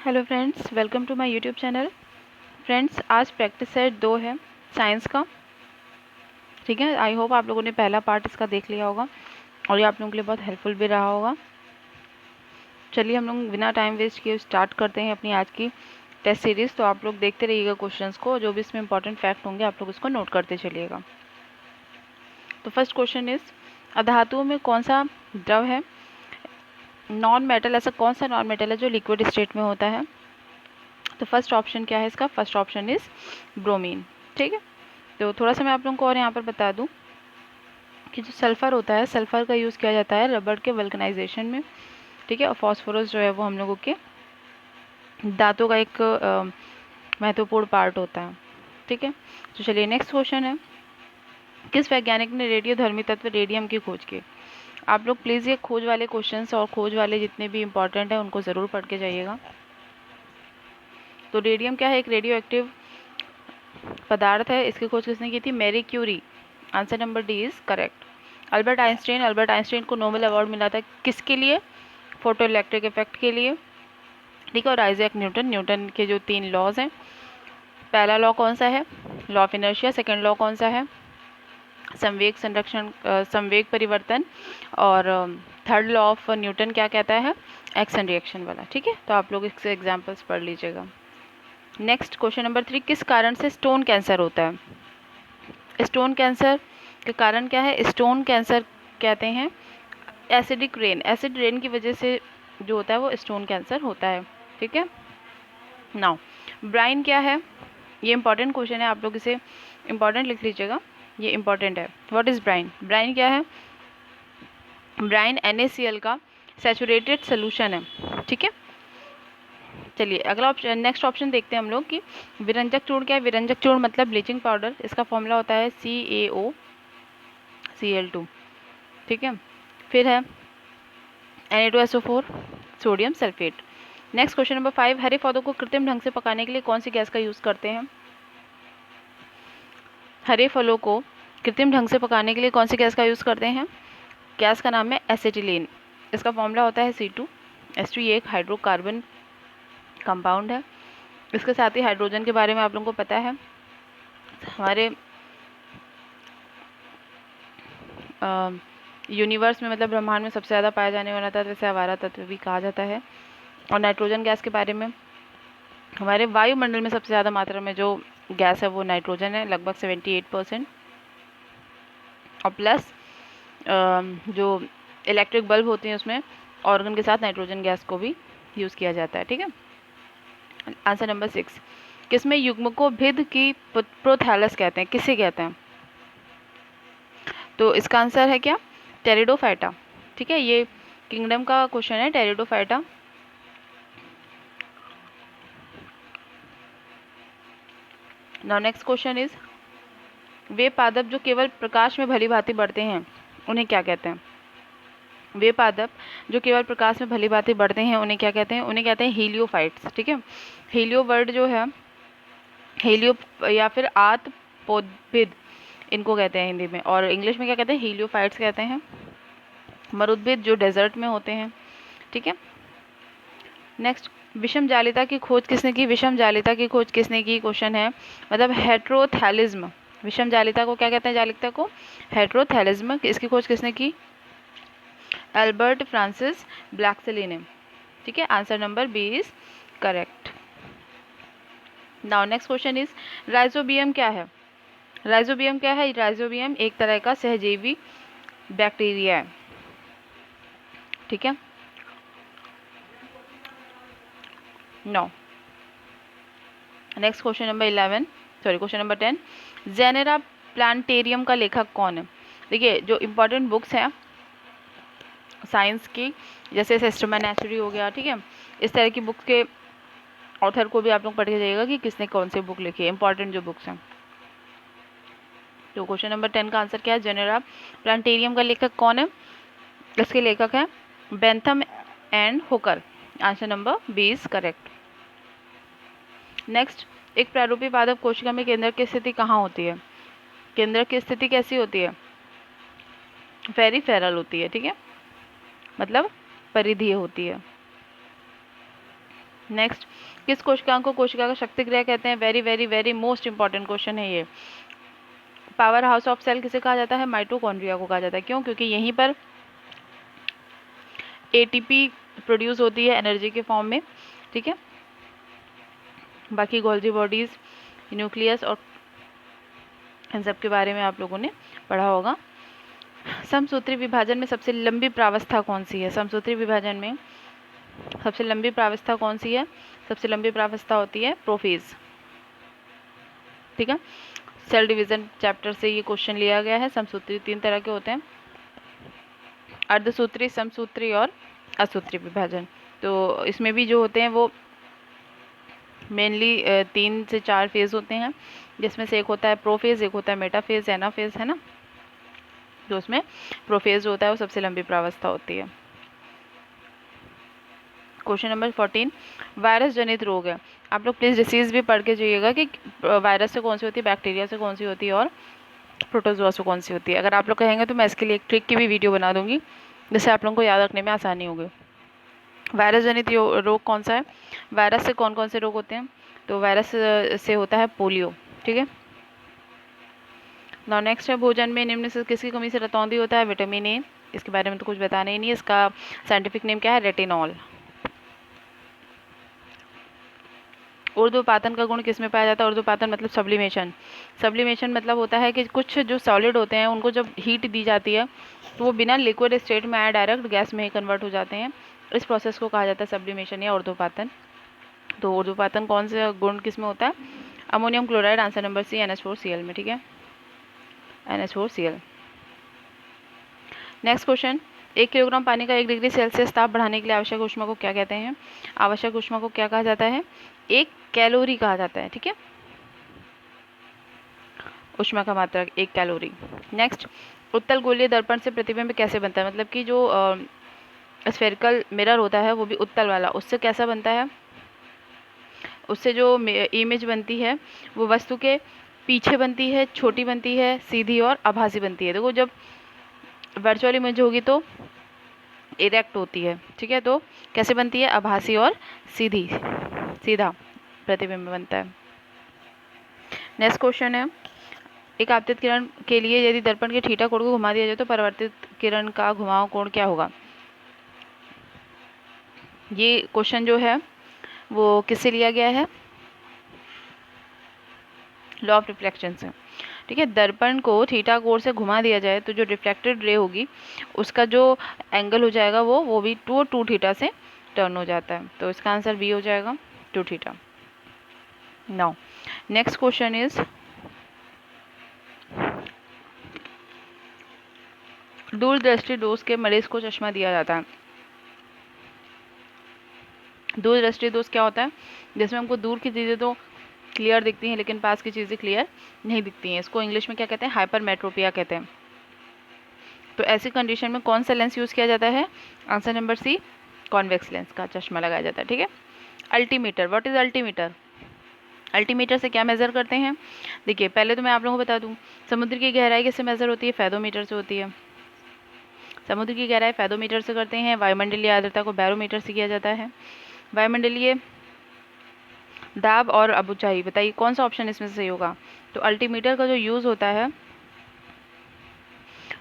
Hello friends, welcome to my YouTube channel. Friends, आज practice set 2 है science का। ठीक है, आई होप आप लोगों ने पहला पार्ट इसका देख लिया होगा और ये आप लोगों के लिए बहुत हेल्पफुल भी रहा होगा। चलिए हम लोग बिना टाइम वेस्ट किए स्टार्ट करते हैं अपनी आज की टेस्ट सीरीज़। तो आप लोग देखते रहिएगा क्वेश्चंस को, जो भी इसमें इंपॉर्टेंट फैक्ट होंगे आप लोग उसको नोट करते चलिएगा। तो फर्स्ट क्वेश्चन इज, अधातुओं में कौन सा द्रव है? नॉन मेटल, ऐसा कौन सा नॉन मेटल है जो लिक्विड स्टेट में होता है? तो फर्स्ट ऑप्शन क्या है इसका? First option is bromine. ठीक है, तो थोड़ा सा मैं आप लोगों को और यहाँ पर बता दूं कि जो सल्फ़र होता है, सल्फ़र का यूज़ किया जाता है रबड़ के वल्कनाइजेशन में। ठीक है, और फॉस्फोरस जो है वो हम लोगों के दांतों का एक महत्वपूर्ण पार्ट होता है। ठीक है, तो चलिए नेक्स्ट क्वेश्चन है, किस वैज्ञानिक ने रेडियोधर्मी तत्व रेडियम की खोज की? आप लोग प्लीज़ ये खोज वाले क्वेश्चंस और खोज वाले जितने भी इंपॉर्टेंट हैं उनको ज़रूर पढ़ के जाइएगा। तो रेडियम क्या है? एक रेडियो एक्टिव पदार्थ है। इसकी खोज किसने की थी? Marie Curie. Answer number D is correct. Albert Einstein को नोबेल अवार्ड मिला था किसके लिए? फोटो इलेक्ट्रिक इफेक्ट के लिए। ठीक है, और आइजैक न्यूटन के जो 3 लॉज हैं, पहला लॉ कौन सा है? Law of inertia. Second law कौन सा है? संवेग परिवर्तन। और थर्ड लॉ ऑफ न्यूटन क्या कहता है? एक्शन रिएक्शन वाला। ठीक है, तो आप लोग इससे एग्जाम्पल्स पढ़ लीजिएगा। नेक्स्ट क्वेश्चन नंबर 3, किस कारण से स्टोन कैंसर होता है? स्टोन कैंसर के कारण क्या है? स्टोन कैंसर कहते हैं एसिडिक रेन, एसिड रेन की वजह से जो होता है वो स्टोन कैंसर होता है। ठीक है, नाउ ब्राइन क्या है? ये इंपॉर्टेंट क्वेश्चन है, आप लोग इसे इंपॉर्टेंट लिख लीजिएगा, ये इंपॉर्टेंट है। What is Bryan? ब्राइन क्या है? ब्राइन NaCl का सैचुरेटेड सोल्यूशन है। ठीक है, चलिए अगला ऑप्शन, नेक्स्ट ऑप्शन देखते हैं हम लोग कि विरंजक चूर्ण क्या है? विरंजक चूर्ण मतलब ब्लीचिंग पाउडर। इसका फॉर्मूला होता है CaOCl2। ठीक है, फिर है Na2SO4, sodium sulphate. Next question number 5, हरे पौधों को कृत्रिम ढंग से पकाने के लिए कौन सी गैस का यूज़ करते हैं? हरे फलों को कृत्रिम ढंग से पकाने के लिए कौन सी गैस का यूज़ करते हैं? गैस का नाम है एसिटिलीन। इसका फॉर्मूला होता है C2H2। ये एक हाइड्रोकार्बन कंपाउंड है। इसके साथ ही हाइड्रोजन के बारे में आप लोगों को पता है, हमारे यूनिवर्स में मतलब ब्रह्मांड में सबसे ज़्यादा पाया जाने वाला तत्व इसे आवारा तत्व भी कहा जाता है। और नाइट्रोजन गैस के बारे में, हमारे वायुमंडल में सबसे ज़्यादा मात्रा में जो गैस है वो नाइट्रोजन है, लगभग 78%। और प्लस जो इलेक्ट्रिक बल्ब होते हैं उसमें ऑर्गन के साथ नाइट्रोजन गैस को भी यूज़ किया जाता है। ठीक है, आंसर नंबर 6, किसमें युग्म को भिद की प्रोथैलस कहते हैं? किसे कहते हैं? तो इसका आंसर है क्या? टेरिडोफाइटा। ठीक है, ये किंगडम का क्वेश्चन है, pteridophyta. Now next question is, वे पादप जो केवल प्रकाश में भली भांति बढ़ते हैं उन्हें क्या कहते हैं? वे पादप जो केवल प्रकाश में भली भांति बढ़ते हैं उन्हें क्या कहते हैं? उन्हें कहते हैं हीलियोफाइट्स। ठीक है, हीलियो वर्ड जो है, हीलियो या फिर आतपोद्भिद इनको कहते हैं हिंदी में, और इंग्लिश में क्या कहते हैं? हीलियोफाइट्स कहते हैं। मरुद्भिद जो डेजर्ट में होते हैं। ठीक है, नेक्स्ट, विषम जालिता की खोज किसने की? विषम जालिता की खोज किसने की क्वेश्चन है, मतलब हेट्रोथैलिज्म। विषम जालिता को क्या कहते हैं? जालिता को हेट्रोथैलिज्म। इसकी खोज किसने की? एल्बर्ट फ्रांसिस ब्लैक्सली ने। ठीक है, answer number B is correct. Now next question is, Rhizobium क्या है? राइजोबियम क्या है? राइजोबियम एक तरह का सहजीवी बैक्टीरिया है। ठीक है, no next question number 11, sorry question number 10, Genera Plantarum का लेखक कौन है? देखिए, जो इम्पोर्टेंट बुक्स हैं साइंस की, जैसे सिस्टम नेचुरी हो गया, ठीक है, इस तरह की बुक्स के ऑथर को भी आप लोग पढ़ के जाइएगा कि किसने कौन सी बुक लिखी है, इंपॉर्टेंट जो बुक्स हैं। तो क्वेश्चन नंबर 10 का आंसर क्या है? जेनेरा प्लांटेरियम का लेखक कौन है? इसके लेखक हैं Bentham and Hooker. Answer number B is correct. Next, एक प्रारूपी पादप कोशिका में केंद्रक की स्थिति कहाँ होती है? केंद्रक की स्थिति कैसी होती है? पेरिफेरल होती है। ठीक है, मतलब परिधीय होती है। नेक्स्ट, किस कोशिकांग को कोशिका का शक्ति गृह कहते हैं? Very very very most important question है ये। पावर हाउस ऑफ सेल किसे कहा जाता है? माइटोकॉन्ड्रिया को कहा जाता है। क्यों? क्योंकि यहीं पर एटीपी प्रोड्यूस होती है एनर्जी के फॉर्म में, ठीक है। बाकी गोल्जी बॉडीज, न्यूक्लियस और इन सब के बारे में आप लोगों ने पढ़ा होगा। समसूत्री विभाजन में सबसे लंबी प्रावस्था कौन सी है? समसूत्री विभाजन में सबसे लंबी प्रावस्था कौन सी है? सबसे लंबी प्रावस्था होती है प्रोफेज, ठीक है। सेल डिवीजन चैप्टर से ये क्वेश्चन लिया गया है। समसूत्री 3 तरह के होते हैं, अर्धसूत्री, समसूत्री और असूत्री विभाजन। तो इसमें भी जो होते हैं वो मेनली 3 से 4 फेज होते हैं, जिसमें से एक होता है प्रोफेज, एक होता है मेटाफेज, एनाफेज, है ना। तो उसमें प्रोफेज होता है वो सबसे लंबी प्रावस्था होती है। क्वेश्चन नंबर 14, वायरस जनित रोग है। आप लोग प्लीज़ डिसीज भी पढ़ के जाइएगा कि वायरस से कौन सी होती है, बैक्टीरिया से कौन सी होती है और प्रोटोजोआ से कौन सी होती है। अगर आप लोग कहेंगे तो मैं इसके लिए एक ट्रिक की भी वीडियो बना दूंगी, जिससे आप लोगों को याद रखने में आसानी होगी। वायरस जनित रोग कौन सा है? वायरस से कौन कौन से रोग होते हैं? तो वायरस से होता है पोलियो, ठीक है। नाउ नेक्स्ट है, भोजन में निम्न से किसकी कमी से रतौंधी होता है? Vitamin A. इसके बारे में तो कुछ बताना ही नहीं है, इसका साइंटिफिक नेम क्या है? रेटिनॉल। ऊर्ध्वपातन का गुण किस में पाया जाता है? ऊर्ध्वपातन मतलब सब्लिमेशन। सब्लिमेशन मतलब होता है कि कुछ जो सॉलिड होते हैं उनको जब हीट दी जाती है तो वो बिना लिक्विड स्टेट में आया डायरेक्ट गैस में ही कन्वर्ट हो जाते हैं। इस प्रोसेस को कहा जाता है सब्लिमेशन या ऊर्ध्वपातन। तो ऊर्ध्वपातन कौन से गुण किस में होता है? Ammonium chloride, answer number C, NH4Cl में, ठीक है, NH4Cl। नेक्स्ट क्वेश्चन, 1 किलोग्राम पानी का 1 डिग्री सेल्सियस ताप बढ़ाने के लिए आवश्यक ऊष्मा को क्या कहते हैं? आवश्यक ऊष्मा को क्या कहा जाता है? 1 कैलोरी कहा जाता है, ठीक है। ऊष्मा का मात्रक 1 कैलोरी। नेक्स्ट, उत्तल गोलीय दर्पण से प्रतिबिंब कैसे बनता है? मतलब कि जो स्फेरिकल मिरर होता है वो भी उत्तल वाला, उससे कैसा बनता है? उससे जो इमेज बनती है वो वस्तु के पीछे बनती है, छोटी बनती है, सीधी और आभासी बनती है। देखो जब वर्चुअल इमेज होगी तो इरेक्ट होती है, ठीक है। तो कैसे बनती है? आभासी और सीधी, सीधा प्रतिबिंब बनता है। नेक्स्ट क्वेश्चन है, एक आपतित किरण के लिए यदि दर्पण के थीटा कोण को घुमा दिया जाए तो परावर्तित किरण का घुमाव कोण क्या होगा? ये क्वेश्चन जो है वो किससे लिया गया है? लॉ ऑफ रिफ्लेक्शन से, ठीक है। दर्पण को थीटा कोण से घुमा दिया जाए तो जो रिफ्लेक्टेड रे होगी उसका जो एंगल हो जाएगा वो भी 2 थीटा से टर्न हो जाता है। तो इसका आंसर बी हो जाएगा, 2 theta. Now next question is, दूरदृष्टि दोष के मरीज को चश्मा दिया जाता है। दूरदृष्टि दोष क्या होता है? जिसमें हमको दूर की चीज़ें तो क्लियर दिखती हैं लेकिन पास की चीज़ें क्लियर नहीं दिखती हैं। इसको इंग्लिश में क्या कहते हैं? हाइपरमेट्रोपिया कहते हैं। तो ऐसी कंडीशन में कौन सा लेंस यूज़ किया जाता है? Answer number C, convex lens का चश्मा लगाया जाता है, ठीक है। Altimeter, what is altimeter? Altimeter से क्या मेज़र करते हैं? देखिए पहले तो मैं आप लोगों को बता दूं, समुद्र की गहराई किससे मेज़र होती है? फेदोमीटर से होती है। समुद्र की गहराई फेदोमीटर से करते हैं। वायुमंडलीय आर्द्रता को बैरोमीटर से किया जाता है। वायुमंडलीय दाब और अब ऊंचाई, बताइए कौन सा ऑप्शन इसमें से सही होगा? तो अल्टीमीटर का जो यूज़ होता है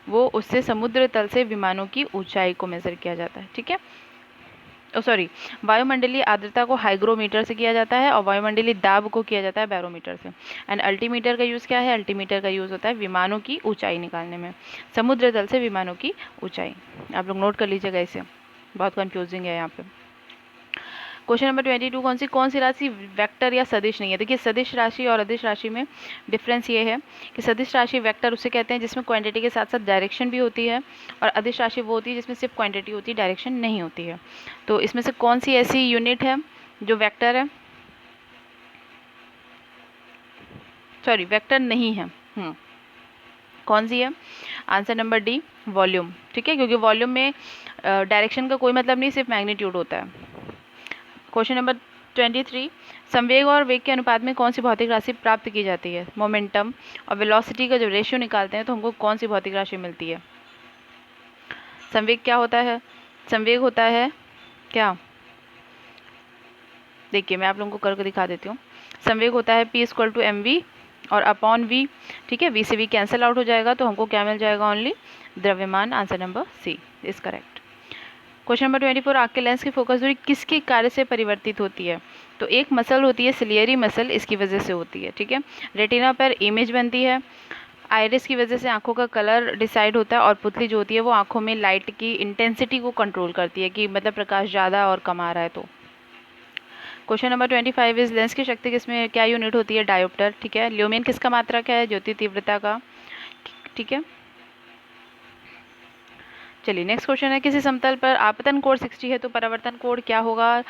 वो उससे समुद्र तल से विमानों की ऊंचाई को मेज़र किया जाता है, ठीक है। सॉरी, वायुमंडलीय आर्द्रता को हाइग्रोमीटर से किया जाता है और वायुमंडलीय दाब को किया जाता है बैरोमीटर से। एंड अल्टीमीटर का यूज़ क्या है? अल्टीमीटर का यूज़ होता है विमानों की ऊंचाई निकालने में, समुद्र तल से विमानों की ऊंचाई। आप लोग नोट कर लीजिएगा इसे, बहुत कंफ्यूजिंग है यहाँ पे। क्वेश्चन नंबर 22, कौन सी राशि वेक्टर या सदिश नहीं है? देखिए सदिश राशि और अदिश राशि में डिफरेंस ये है कि सदिश राशि वेक्टर उसे कहते हैं जिसमें क्वांटिटी के साथ साथ डायरेक्शन भी होती है, और अदिश राशि वो होती है जिसमें सिर्फ क्वांटिटी होती है, डायरेक्शन नहीं होती है। तो इसमें से कौन सी ऐसी यूनिट है जो वेक्टर है, सॉरी वेक्टर नहीं है? कौन सी है? आंसर नंबर डी, वॉल्यूम, ठीक है, क्योंकि वॉल्यूम में डायरेक्शन का कोई मतलब नहीं, सिर्फ मैग्नीट्यूड होता है। क्वेश्चन नंबर 23, संवेग और वेग के अनुपात में कौन सी भौतिक राशि प्राप्त की जाती है? मोमेंटम और वेलोसिटी का जब रेशियो निकालते हैं तो हमको कौन सी भौतिक राशि मिलती है? संवेग क्या होता है? संवेग होता है क्या? देखिए मैं आप लोगों को करके दिखा देती हूँ। संवेग होता है P इक्वल टू mv और अपॉन v, ठीक है। v से v कैंसिल आउट हो जाएगा तो हमको क्या मिल जाएगा, ओनली द्रव्यमान। Answer number C is correct. Question number 24, आँख के लेंस की फोकस दूरी किसके कार्य से परिवर्तित होती है? तो एक मसल होती है सिलियरी मसल, इसकी वजह से होती है, ठीक है। रेटिना पर इमेज बनती है, आइरिस की वजह से आंखों का कलर डिसाइड होता है, और पुतली जो होती है वो आंखों में लाइट की इंटेंसिटी को कंट्रोल करती है कि मतलब प्रकाश ज़्यादा और कम आ रहा है तो। क्वेश्चन नंबर 25 इज लेंस की शक्ति किसमें क्या यूनिट होती है? डायोप्टर, ठीक है। ल्यूमेन किसका मात्रक है? ज्योति तीव्रता का, ठीक है। चलिए नेक्स्ट क्वेश्चन है, किसी समतल पर आपतन कोण 60 है तो परावर्तन कोण क्या होगा?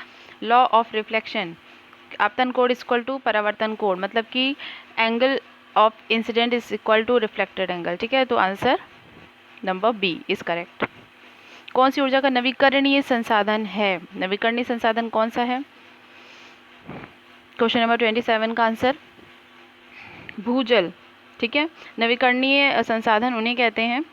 लॉ ऑफ रिफ्लेक्शन, आपतन कोण इक्वल टू परावर्तन कोण, मतलब कि angle of incident is equal to reflected angle, ठीक है। तो answer number B is correct. कौन सी ऊर्जा का नवीकरणीय संसाधन है? नवीकरणीय संसाधन कौन सा है? क्वेश्चन नंबर 27 का आंसर भूजल, ठीक है। नवीकरणीय संसाधन उन्हें कहते हैं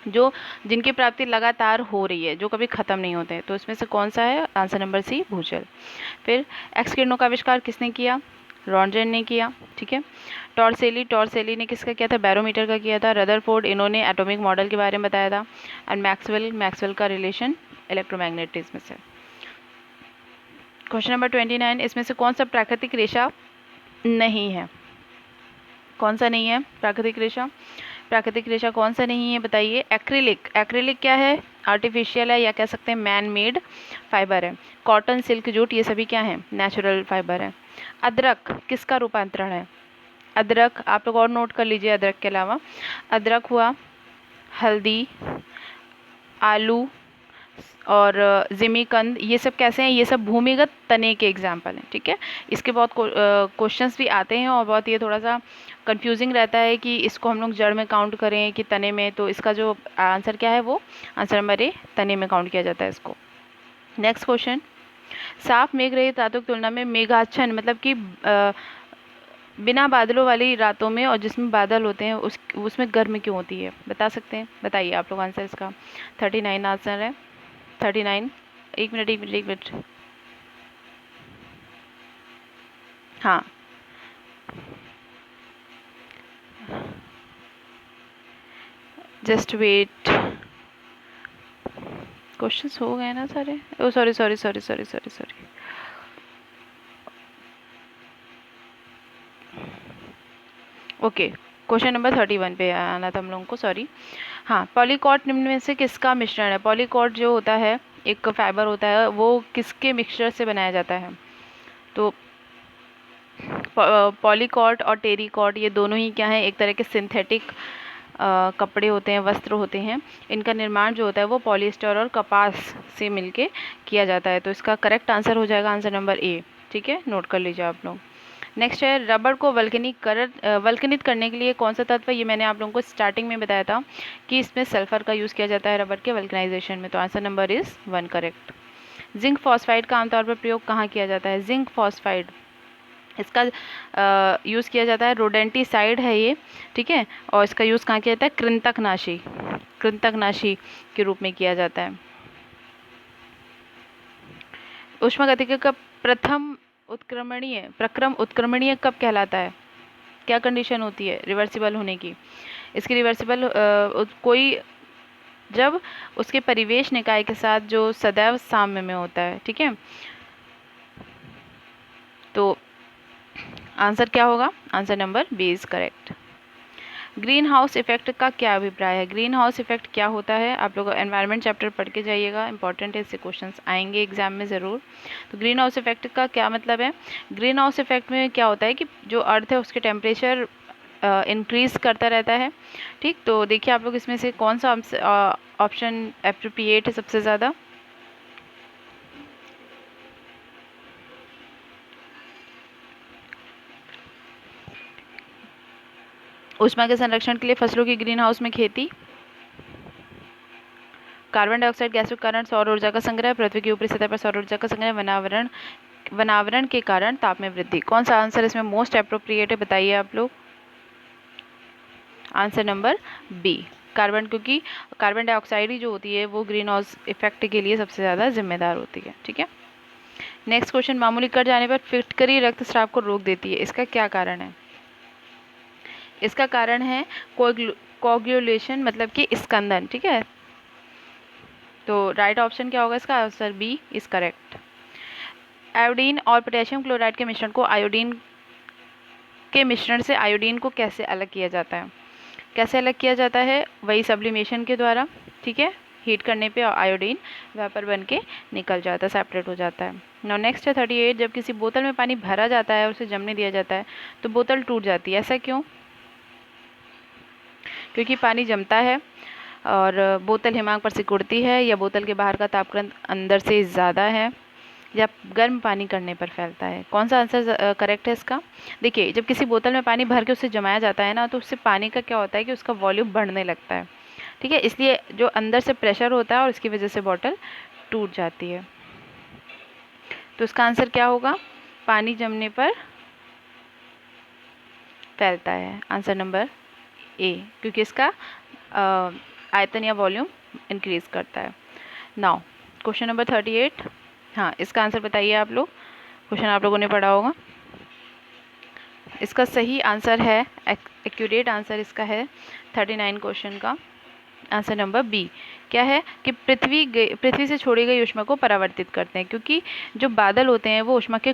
जो जिनकी प्राप्ति लगातार हो रही है, जो कभी ख़त्म नहीं होते। तो इसमें से कौन सा है? आंसर नंबर सी भूजल। फिर एक्स किरणों का आविष्कार किसने किया? रॉन्जन ने किया, ठीक है। टॉर्सेली ने किसका किया था? बैरोमीटर का किया था। रदरफोर्ड, इन्होंने एटॉमिक मॉडल के बारे में बताया था। एंड मैक्सवेल का रिलेशन इलेक्ट्रोमैग्नेटिज्म से। क्वेश्चन नंबर 29, इसमें से कौन सा प्राकृतिक रेशा नहीं है? कौन सा नहीं है प्राकृतिक रेशा? प्राकृतिक रेशा कौन सा नहीं है बताइए? एक्रिलिक। एक्रिलिक क्या है? आर्टिफिशियल है या कह सकते हैं मैन मेड फाइबर है। कॉटन, सिल्क, जूट, ये सभी क्या हैं? नेचुरल फाइबर है। अदरक किसका रूपांतरण है? अदरक आप लोग और नोट कर लीजिए। अदरक के अलावा अदरक हुआ, हल्दी, आलू और जिमीकंद, ये सब कैसे हैं? ये सब भूमिगत तने के एग्जाम्पल हैं, ठीक है। इसके बहुत क्वेश्चंस भी आते हैं और बहुत ये थोड़ा सा कंफ्यूजिंग रहता है कि इसको हम लोग जड़ में काउंट करें कि तने में। तो इसका जो आंसर क्या है, वो आंसर नंबर ए, तने में काउंट किया जाता है इसको। नेक्स्ट क्वेश्चन, साफ मेघ रहित रातों की तुलना में मेघाच्छन्न, मतलब कि बिना बादलों वाली रातों में और जिसमें बादल होते हैं उसमें गर्मी क्यों होती है? बता सकते हैं? बताइए आप लोग आंसर इसका। 39 आंसर है। 39, एक मिनट। हाँ, जस्ट वेट, क्वेश्चंस हो गए ना सारे? ओ सॉरी। ओके, क्वेश्चन नंबर 31 पे आना था हम लोगों को, सॉरी। हाँ, पॉलीकॉट निम्न में से किसका मिश्रण है? पॉलीकॉट जो होता है एक फाइबर होता है, वो किसके मिक्सचर से बनाया जाता है? तो पॉलीकॉट और टेरिकॉट ये दोनों ही क्या है? एक तरह के सिंथेटिक कपड़े होते हैं, वस्त्र होते हैं। इनका निर्माण जो होता है वो पॉलिएस्टर और कपास से मिलके किया जाता है। तो इसका करेक्ट आंसर हो जाएगा आंसर नंबर ए, ठीक है। नोट कर लीजिए आप लोग। नेक्स्ट है, रबड़ को वल्कनित करने के लिए कौन सा तत्व? ये मैंने आप लोगों को स्टार्टिंग में बताया था कि इसमें सल्फर का यूज़ किया जाता है रबड़ के वल्कनाइजेशन में। तो answer number is 1 correct. Zinc phosphide का आमतौर पर प्रयोग कहाँ किया जाता है? जिंक फॉस्फाइड, इसका यूज़ किया जाता है, रोडेंटिसाइड है ये, ठीक है। और इसका यूज़ कहाँ किया जाता है? कृंतकनाशी के रूप में किया जाता है। ऊष्मागतिकी का प्रक्रम उत्क्रमणीय कब कहलाता है? क्या कंडीशन होती है रिवर्सिबल होने की? इसकी रिवर्सिबल कोई जब उसके परिवेश निकाय के साथ जो सदैव साम्य में होता है, ठीक है। तो आंसर क्या होगा? Answer number B is correct. Green house effect का क्या अभिप्राय है? ग्रीन हाउस इफेक्ट क्या होता है? आप लोग एनवायरनमेंट चैप्टर पढ़ के जाइएगा, इंपॉर्टेंट है, इससे क्वेश्चंस आएंगे एग्जाम में ज़रूर। तो ग्रीन हाउस इफेक्ट का क्या मतलब है? ग्रीन हाउस इफेक्ट में क्या होता है कि जो अर्थ है उसके टेम्परेचर इंक्रीज करता रहता है, ठीक। तो देखिए आप लोग इसमें से कौन सा ऑप्शन एप्रोप्रिएट है सबसे ज़्यादा? ऊष्मा के संरक्षण के लिए फसलों की ग्रीन हाउस में खेती, कार्बन डाइऑक्साइड गैस के कारण सौर ऊर्जा का संग्रह, पृथ्वी की ऊपरी सतह पर सौर ऊर्जा का संग्रह, वनावरण के कारण ताप में वृद्धि। कौन सा आंसर इसमें मोस्ट एप्रोप्रिएट है बताइए आप लोग? आंसर नंबर बी, कार्बन, क्योंकि कार्बन डाइऑक्साइड ही जो होती है वो ग्रीन हाउस इफेक्ट के लिए सबसे ज़्यादा जिम्मेदार होती है, ठीक है। नेक्स्ट क्वेश्चन, मामूली कट जाने पर फिटकरी रक्तस्राव को रोक देती है, इसका क्या कारण है? इसका कारण है कोगुलेशन, मतलब कि स्कंदन। ठीक है, तो राइट ऑप्शन क्या होगा इसका? Answer B is correct. Iodine और पोटेशियम क्लोराइड के मिश्रण को से आयोडीन को कैसे अलग किया जाता है? कैसे अलग किया जाता है? वही सब्लिमेशन के द्वारा। ठीक है, हीट करने पे आयोडीन वेपर बन के निकल जाता है, सेपरेट हो जाता है। नाउ नेक्स्ट है 38, जब किसी बोतल में पानी भरा जाता है और उसे जमने दिया जाता है तो बोतल टूट जाती है, ऐसा क्यों? क्योंकि पानी जमता है और बोतल हिमांक पर सिकुड़ती है, या बोतल के बाहर का तापक्रम अंदर से ज़्यादा है, या गर्म पानी करने पर फैलता है। कौन सा आंसर करेक्ट है इसका? देखिए, जब किसी बोतल में पानी भर के उसे जमाया जाता है ना, तो उससे पानी का क्या होता है कि उसका वॉल्यूम बढ़ने लगता है। ठीक है, इसलिए जो अंदर से प्रेशर होता है और इसकी वजह से बोतल टूट जाती है। तो इसका आंसर क्या होगा? पानी जमने पर फैलता है, आंसर नंबर ए, क्योंकि इसका आयतन या वॉल्यूम इंक्रीज करता है। नाउ क्वेश्चन नंबर 38, हाँ इसका आंसर बताइए आप लोग, क्वेश्चन आप लोगों ने पढ़ा होगा। इसका सही आंसर है, एक्यूरेट आंसर इसका है 39 क्वेश्चन का आंसर नंबर बी। क्या है कि पृथ्वी से छोड़ी गई ऊष्मा को परावर्तित करते हैं, क्योंकि जो बादल होते हैं वो ऊष्मा के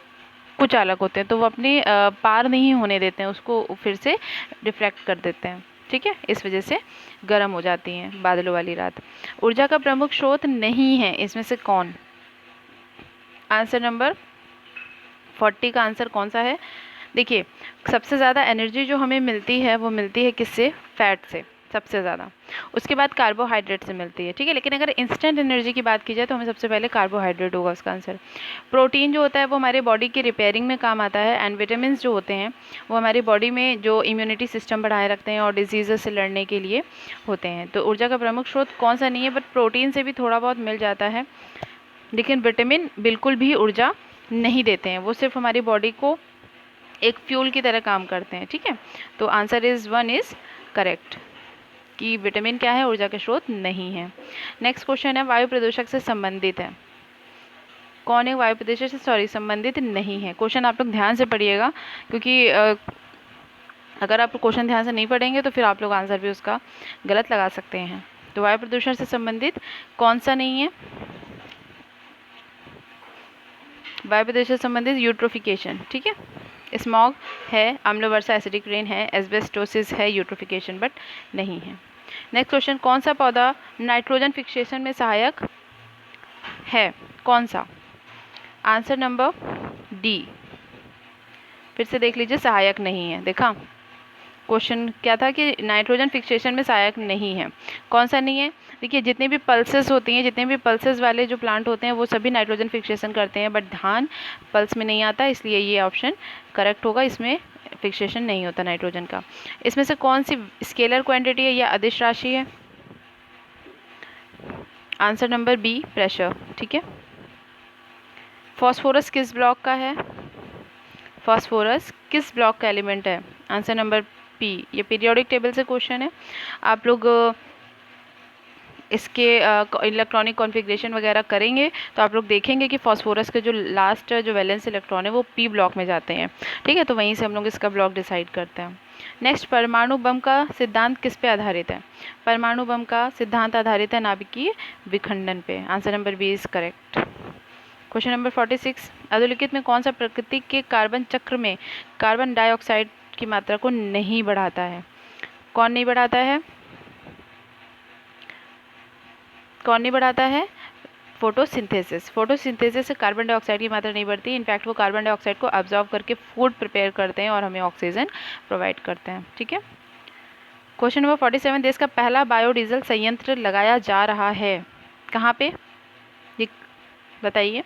कुछ अलग होते हैं, तो वो अपने पार नहीं होने देते हैं, उसको फिर से रिफ्लेक्ट कर देते हैं। ठीक है, इस वजह से गर्म हो जाती हैं बादलों वाली रात। ऊर्जा का प्रमुख स्रोत नहीं है इसमें से कौन? आंसर नंबर 40 का आंसर कौन सा है? देखिए, सबसे ज़्यादा एनर्जी जो हमें मिलती है वो मिलती है किससे? फैट से सबसे ज़्यादा, उसके बाद कार्बोहाइड्रेट से मिलती है। ठीक है, लेकिन अगर इंस्टेंट एनर्जी की बात की जाए तो हमें सबसे पहले कार्बोहाइड्रेट होगा उसका आंसर। प्रोटीन जो होता है वो हमारे बॉडी की रिपेयरिंग में काम आता है, एंड विटामिन जो होते हैं वो हमारी बॉडी में जो इम्यूनिटी सिस्टम बढ़ाए रखते हैं और डिजीज़ से लड़ने के लिए होते हैं। तो ऊर्जा का प्रमुख स्रोत कौन सा नहीं है, बट प्रोटीन से भी थोड़ा बहुत मिल जाता है, लेकिन विटामिन बिल्कुल भी ऊर्जा नहीं देते हैं, वो सिर्फ हमारी बॉडी को एक फ्यूल की तरह काम करते हैं। ठीक है, तो आंसर इज़ 1 इज़ करेक्ट, कि विटामिन क्या है? ऊर्जा के स्रोत नहीं है। नेक्स्ट क्वेश्चन है, वायु प्रदूषक से संबंधित है, कौन है वायु प्रदूषक से संबंधित नहीं है? क्वेश्चन आप लोग ध्यान से पढ़िएगा, क्योंकि अगर आप क्वेश्चन ध्यान से नहीं पढ़ेंगे तो फिर आप लोग आंसर भी उसका गलत लगा सकते हैं। तो वायु प्रदूषण से संबंधित कौन सा नहीं है? वायु प्रदूषण से संबंधित यूट्रोफिकेशन। ठीक है, स्मॉग है, अम्ल वर्षा एसिडिक रेन है, एस्बेस्टोसिस है, यूट्रोफिकेशन बट नहीं है। नेक्स्ट क्वेश्चन, कौन सा पौधा नाइट्रोजन फिक्सेशन में सहायक है? कौन सा? आंसर नंबर डी, फिर से देख लीजिए, सहायक नहीं है। देखा क्वेश्चन क्या था कि नाइट्रोजन फिक्सेशन में सहायक नहीं है, कौन सा नहीं है? देखिए, जितने भी पल्सेस होती हैं, जितने भी पल्सेस वाले जो प्लांट होते हैं वो सभी नाइट्रोजन फिक्सेशन करते हैं, बट धान पल्स में नहीं आता, इसलिए ये ऑप्शन करेक्ट होगा, इसमें फिक्सेशन नहीं होता नाइट्रोजन का। इसमें से कौन सी स्केलर क्वांटिटी है या अदिश राशि है? Answer number B, pressure. ठीक है, फॉस्फोरस किस ब्लॉक का है? फॉस्फोरस किस ब्लॉक का एलिमेंट है? Answer number P. ये पीरियोडिक टेबल से क्वेश्चन है, आप लोग इसके इलेक्ट्रॉनिक कॉन्फ़िगरेशन वगैरह करेंगे तो आप लोग देखेंगे कि फॉस्फोरस के जो लास्ट जो वैलेंस इलेक्ट्रॉन है वो पी ब्लॉक में जाते हैं। ठीक है, तो वहीं से हम लोग इसका ब्लॉक डिसाइड करते हैं। नेक्स्ट, परमाणु बम का सिद्धांत किस पे आधारित है? परमाणु बम का सिद्धांत आधारित है नाभिकीय विखंडन पे, answer number B is correct. Question number 46, अधोलिखित में कौन सा प्रकृति के कार्बन चक्र में कार्बन डाइऑक्साइड की मात्रा को नहीं बढ़ाता है? कौन नहीं बढ़ाता है? कौन नहीं बढ़ाता है? फोटोसिंथेसिस। फोटोसिंथेसिस से कार्बन डाइऑक्साइड की मात्रा नहीं बढ़ती, इनफैक्ट वो कार्बन डाइऑक्साइड को अब्जॉर्ब करके फूड प्रिपेयर करते हैं और हमें ऑक्सीजन प्रोवाइड करते हैं। ठीक है, क्वेश्चन नंबर 47, देश का पहला बायोडीजल संयंत्र लगाया जा रहा है, कहाँ पे? ये बताइए,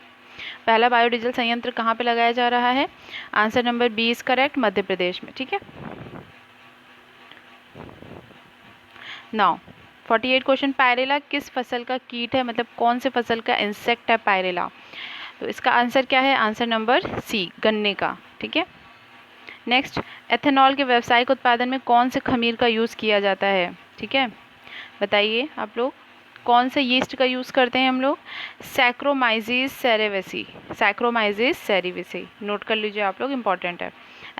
पहला बायोडीजल संयंत्र कहाँ पे लगाया जा रहा है? Answer number B is correct, Madhya Pradesh में। ठीक है, नाउ 48 क्वेश्चन, पायरेला किस फसल का कीट है, मतलब कौन से फसल का इंसेक्ट है पायरेला? तो इसका आंसर क्या है? आंसर नंबर सी, गन्ने का। ठीक है, नेक्स्ट, एथेनॉल के व्यावसायिक उत्पादन में कौन से खमीर का यूज़ किया जाता है? ठीक है, बताइए आप लोग, कौन से यीस्ट का यूज़ करते हैं हम लोग? सैक्रोमाइजेस सेरेवेसी, सैक्रोमाइजेस सेरेवेसी, नोट कर लीजिए आप लोग, इंपॉर्टेंट है।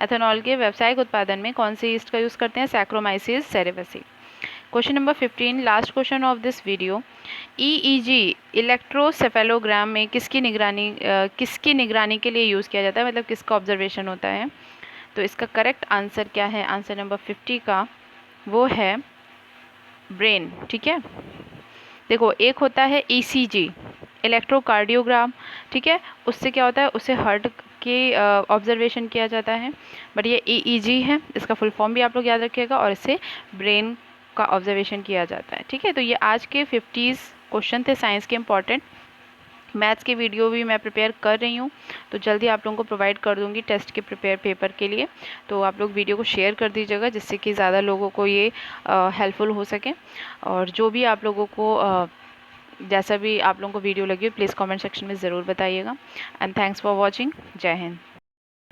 एथेनॉल के व्यावसायिक उत्पादन में कौन से यीस्ट का यूज़ करते हैं? Saccharomyces cerevisiae. Question number 15, last question of this video. EEG electroencephalogram में किसकी निगरानी के लिए यूज़ किया जाता है, मतलब किसका ऑब्जर्वेशन होता है? तो इसका करेक्ट आंसर क्या है? आंसर नंबर 50 का वो है ब्रेन। ठीक है, देखो एक होता है ईसीजी इलेक्ट्रोकार्डियोग्राम, ठीक है, उससे क्या होता है, उससे हार्ट के ऑब्जर्वेशन किया जाता है, बट ये ईईजी है, इसका फुल फॉर्म भी आप लोग याद रखिएगा, और इससे ब्रेन का ऑब्जर्वेशन किया जाता है। ठीक है, तो ये आज के 50 क्वेश्चन थे साइंस के इंपॉर्टेंट। मैथ्स के वीडियो भी मैं प्रिपेयर कर रही हूँ, तो जल्दी आप लोगों को प्रोवाइड कर दूँगी टेस्ट के प्रिपेयर पेपर के लिए। तो आप लोग वीडियो को शेयर कर दीजिएगा जिससे कि ज़्यादा लोगों को ये हेल्पफुल हो सके। और जो भी आप लोगों को जैसा भी आप लोगों को वीडियो लगी प्लीज़ कमेंट सेक्शन में ज़रूर बताइएगा। And thanks for watching. जय हिंद।